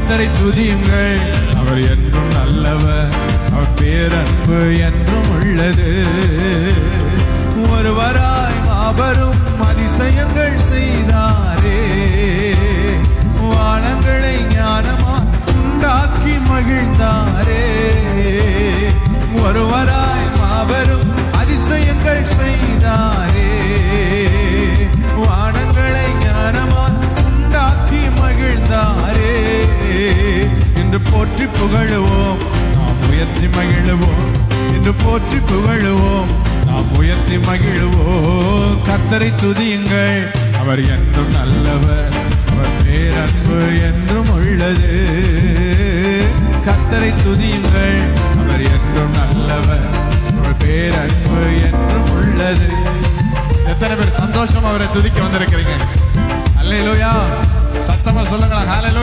கர்த்தரை துதியுங்கள், அவர் என்றும் நல்லவர், அவர் பேரன்பு என்றும் உள்ளது. ஒருவராய் மாபெரும் அதிசயங்கள் செய்தாரே, வானங்களை ஞானமாய் உண்டாக்கி மகிழ்ந்தாரே. ஒருவராய் மாபெரும் அதிசயங்கள் செய்தாரே, வானங்களை ஞானமாய் உண்டாக்கி மகிழ்ந்தாரே. இன்று போற்றி புகழுவோம், நாம் உயர்த்தி மகிழுவோம். இன்று போற்றி புகழுவோம், நாம் உயர்த்தி மகிழுவோம். கர்த்தரை துதியுங்கள், அவர் என்றும் நல்லவர், அவர் பேரன்பு என்றும் உள்ளது. கர்த்தரை துதியுங்கள், அவர் என்றும் நல்லவர், அவர் பேரன்பு என்றும் உள்ளது. எத்தனை பேர் சந்தோஷமா அவரை துதிக்க வந்திருக்கிறீங்க? அல்லேலூயா, சத்தமா சொல்லுங்களா. ஹல்லேலூயா.